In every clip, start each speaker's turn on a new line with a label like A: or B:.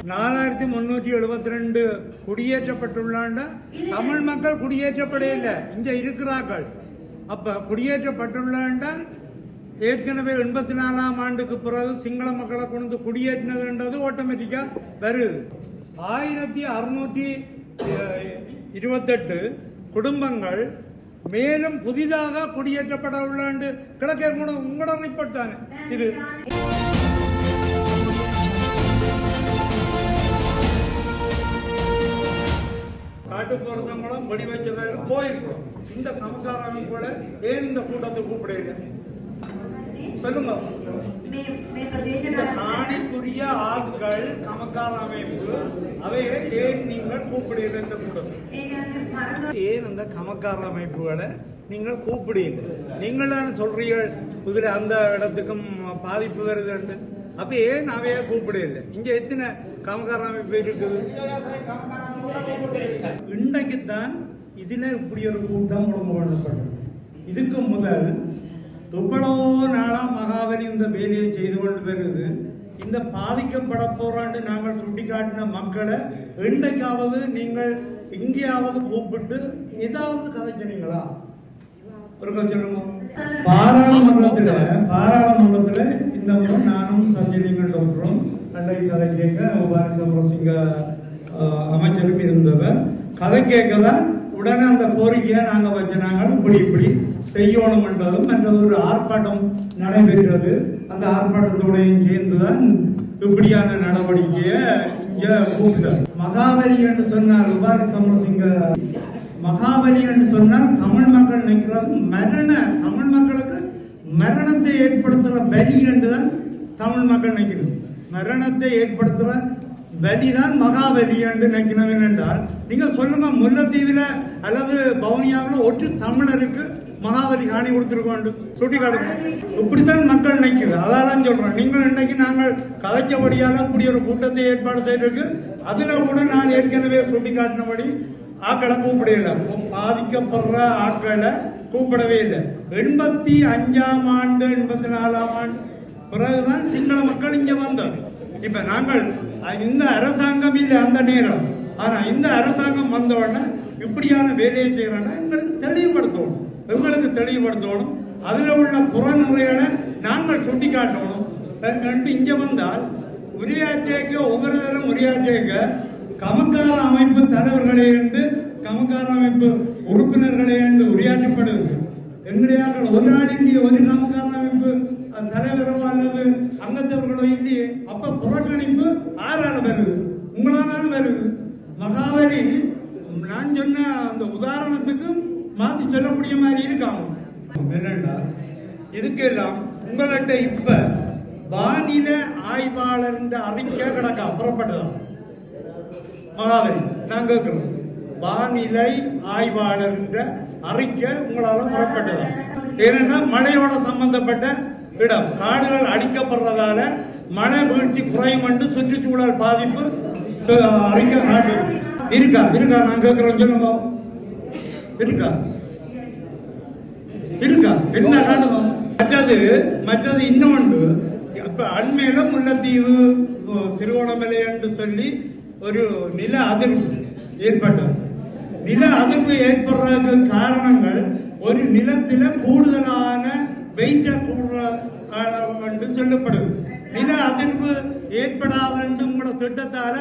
A: 4372 குடியேற்றப்பட்டுள்ளாண்ட தமிழ் மக்கள் குடியேற்றப்படையில இங்க இருக்கிறார்கள். அப்ப குடியேற்றப்பட்டுள்ளாண்ட ஏற்கனவே 84ஆம் ஆண்டுக்கு பிறகு சிங்கள மக்களை கொண்டு குடியேற்றினதுன்றது ஆட்டோமேட்டிக்கா வருது. 1628 குடும்பங்கள் மேலும் புதிதாக குடியேற்றப்பட உள்ளாண்டு கிழக்கே கூட உங்களோட ரிப்போர்ட் தானே இது. காட்டுப்போறவங்களும் வெடி வச்சவங்க போயிருக்கிறோம். இந்த கமக்கார அமைப்புல ஏன் இந்த கூட்டத்தை கூப்பிடல சொல்லுங்க. இந்த காணிக்குரிய ஆட்கள் கமக்கார அமைப்பு அவையை ஏன் நீங்கள் கூப்பிடல? இந்த கூட்டத்தை ஏன் இந்த கமக்கார அமைப்புகளை நீங்கள் கூப்பிடல? நீங்கள் தானே சொல்றீர்கள் இதுல அந்த இடத்துக்கும் பாதிப்பு வருது. அப்ப ஏன் அவைய கூப்பிடல? இங்க எத்தனை கமக்கார அமைப்பு இருக்குது? இன்றைக்குத்தான் இதுல இப்படி ஒரு கூட்டம் ஒழுங்குபடுத்தப்பட்டது. இதுக்கு முதல் எவ்வளவோ நாளா மகாபலி இந்த வேலையை செய்து கொண்டு வருது. இந்த பாதிக்கப்பட போறாண்டு நாங்கள் சுட்டிக்காட்டின மக்களை இன்றைக்காவது நீங்கள் எங்கேயாவது கூப்பிட்டு ஏதாவது கதைச்சினீங்களா? ஒரு சொல்லுங்க. பாராளுமன்றத்துல இந்த முறை நானும் சஞ்சலிங்கள் டாக்டரும் அன்றைக்கு கதை கேட்க உபாரி சமரசிங்க அமைச்சரும் இருந்தவர் கதை கேட்கதான் உடனே அந்த கோரிக்கையை நாங்க வச்சு நாங்கள் இப்படி செய்யணும் என்றதும் மற்றது ஒரு ஆர்ப்பாட்டம் நடைபெற்றது. அந்த ஆர்ப்பாட்டத்தோடையும் சேர்ந்துதான் இப்படியான நடவடிக்கையை இங்க கூப்பிட்டார். மகாபலி என்று சொன்னார் உபாரி சமரசிங்க. மகாபலி என்று சொன்னால் தமிழ் மக்கள் நினைக்கிறது தமிழ் மக்களுக்கு மரணத்தை ஏற்படுத்துற பலி என்றுதான் தமிழ் மக்கள் நினைக்கிறது. மரணத்தை ஏற்படுத்துற பலிதான் மகாபலி என்று நினைக்கணும் என்றால் நீங்க சொல்லுங்க, முல்லைத்தீவில அல்லது பவுனியாவில் ஒற்று தமிழருக்கு மகாபலி காணி கொடுத்திருக்கோம் சுட்டி காட்டுங்க. இப்படித்தான் மக்கள் நினைக்குது. அதான் சொல்றோம். நீங்கள் இன்னைக்கு நாங்கள் கதைச்சபடியால கூடிய ஒரு கூட்டத்தை ஏற்பாடு செய்திருக்கு. அதுல கூட நான் ஏற்கனவே சுட்டி காட்டினபடி ஆக்களை கூப்பிடல, பாதிக்கப்படுற ஆக்களை கூப்பிடவே இல்லை. 85ஆம் ஆண்டு 84ஆம் ஆண்டு பிறகுதான் சிங்கள மக்கள் இங்க வந்தார். இப்ப நாங்கள் இந்த அரசாங்கம் இல்லை அந்த நேரம். ஆனா இந்த அரசாங்கம் வந்த உடனே இப்படியான வேலையை செய்யறோம்னா எங்களுக்கு தெளிவுபடுத்தணும். அதுல உள்ள புறநிறைகளை நாங்கள் சுட்டி காட்டணும். இங்க வந்தால் ஒவ்வொருத்தரும் உரையாற்றிய கமக்கார அமைப்பு தலைவர்களை என்று கமக்கார அமைப்பு உறுப்பினர்களை என்று உரையாற்றப்படுது. எங்களையாக்கள் ஒரு நாள் இந்திய ஒரு கமக்கார அமைப்பு தலைவரோ அல்லது அங்கத்தவர்களோ இல்லையே. அப்ப புறக்கணிப்பு ஆறால வருது, உங்களால வருது. மகாபலி நான் சொன்ன அந்த உதாரணத்துக்கு மாத்தி சொல்லக்கூடிய மாதிரி இருக்காங்க. என்னண்டா இதுக்கெல்லாம் உங்கள்கிட்ட இப்ப வானிலை ஆய்வாளர் அறிக்கை கிடக்கா புறப்பட்டதா? மகாபலி நான் கேட்கிறோம், வானிலை ஆய்வாளர் அறிக்கை உங்களால புறப்பட்டதா? ஏன்னா மழையோட சம்பந்தப்பட்ட இடம் காடுகள் அடிக்கப்படுறதால மழை வீழ்ச்சி குறையும் என்று சுற்றுச்சூழல் பாதிப்பு அறிக்கை காட்டு இருக்கா? நான் கேட்கிறோம் சொல்லுங்க. இருக்கா என்ன காட்டுங்க. மற்றது இன்னொன்று, இப்ப அண்மையில முல்லைத்தீவு திருவோணமலை என்று சொல்லி ஒரு நில அதிர்வு ஏற்பட்டது. நில அதிர்வு ஏற்படுறதுக்கு காரணங்கள் ஒரு நிலத்தில கூடுதலான வெயிட்ட என்று சொல்லப்படுது. நில அதிர்வு ஏற்படாத உங்களோட திட்டத்தால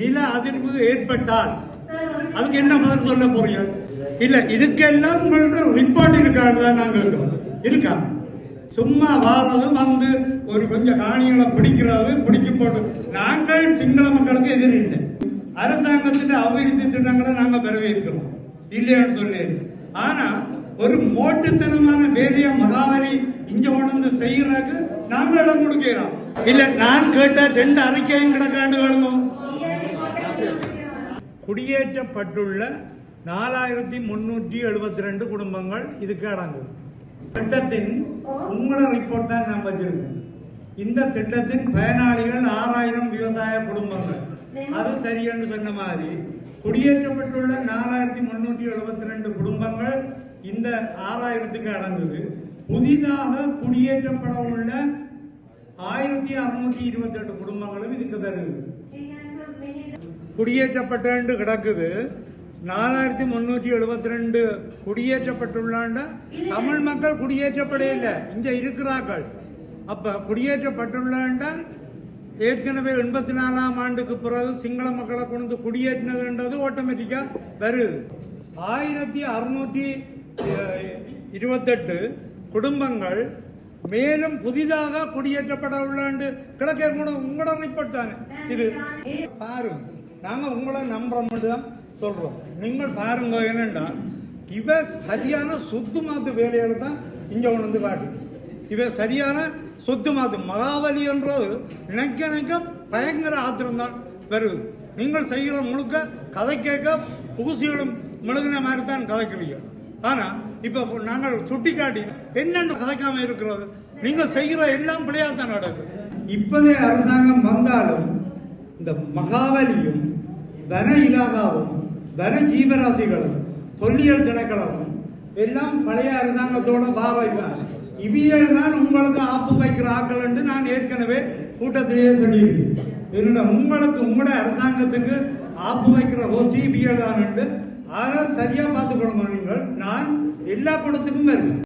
A: நில அதிர்வு ஏற்பட்டால் அதுக்கு என்ன பதில் சொல்ல போறீங்க? இல்ல இதுக்கெல்லாம் உங்களோட ரிப்போர்ட் இருக்கான்னு நாங்கள் இருக்கா? சும்மா வாரது வந்து ஒரு கொஞ்சம் காணிகளை பிடிச்சு போட்டு நாங்கள் சிங்கள மக்களுக்கு எதிரில்லை. அரசாங்கத்தின் அபிவிருத்தி திட்டங்களை நாங்க வரவேற்கிறோம், இல்லையான்னு சொல்லி. ஆனா ஒரு மோட்டுத்தனமான வேலையை மகாபலி இங்க கொண்டு செய்யறதுக்கு நாங்க இடம் கொடுக்கிறோம். இல்ல நான் கேட்ட 2 அறிக்கையும் கிடக்காண்டு வேணுமோ? குடியேற்றப்பட்டுள்ள 4372 குடும்பங்கள் இதுக்கு அடங்கும். திட்டத்தின் உங்களோட ரிப்போர்ட் தான் நான் வச்சிருக்கேன். இந்த திட்டத்தின் பயனாளிகள் 6000 விவசாய குடும்பங்கள். அது சரியென்று சொன்ன மாதிரி குடியேற்றப்பட்டுள்ள 4372 குடும்பங்கள் இந்த 6000க்கு அடங்குது. புதிதாக குடியேற்றப்பட உள்ள 1628 குடும்பங்களும் இதுக்கு வருது. குடியேற்றப்பட்டு கிடக்குது. 4372 குடியேற்றப்பட்டுள்ளாண்ட தமிழ் மக்கள் குடியேற்றப்படையில இங்க இருக்கிறார்கள். அப்ப குடியேற்றப்பட்டுள்ளாண்ட ஏற்கனவே 84ஆம் ஆண்டுக்கு பிறகு சிங்கள மக்களை கொண்டு குடியேற்றினதுன்றது ஆட்டோமேட்டிக்கா வருது. 1628 குடும்பங்கள் மேலும் புதிதாக குடியேற்றப்பட உள்ளாண்டு கிழக்கே கூட உங்களோட ரிப்போர்ட் தானே இது. பாருங்க, நாங்க உங்களை நம்புறோம் சொல்றோம். நீங்கள் பாருங்க, என்னண்டா இவ சரியான சொத்து மாத்து வேலைகளை தான் இங்க உணர்ந்து காட்டு. இவ சரியான சொத்து மாத்து மகாபலி என்றது நினைக்க பயங்கர ஆத்திரம் தான் வருது. நீங்கள் செய்கிற முழுக்க கதை கேட்க புகுசிகளும் முழுகின மாதிரி தான் கதைக்கிறீங்க. ஆனா இப்ப நாங்கள் சுட்டி காட்டி என்னென்ன கதைக்காம இருக்கிறது, நீங்கள் செய்கிற எல்லாம் பிள்ளையாத்தான் நடக்கும். இப்பதே அரசாங்கம் வந்தாலும் இந்த மகாபலியும் வன இலாகாவும் வன ஜீவராசிகளும் தொல்லியல் திணைக்களமும் எல்லாம் பழைய அரசாங்கத்தோட பாவைதான். இவியல் தான் உங்களுக்கு ஆப்பு வைக்கிற ஆக்கள் என்று நான் ஏற்கனவே கூட்டத்திலேயே சொல்லியிருக்கேன். என்னோட உங்களுக்கு உங்களோட அரசாங்கத்துக்கு ஆப்பு வைக்கிற கோஷ்டி இவியல் தான் என்று. ஆனால் சரியா பார்த்துக் கொடுங்க. நீங்கள் நான் எல்லா கூட்டத்துக்கும் வருவேன்.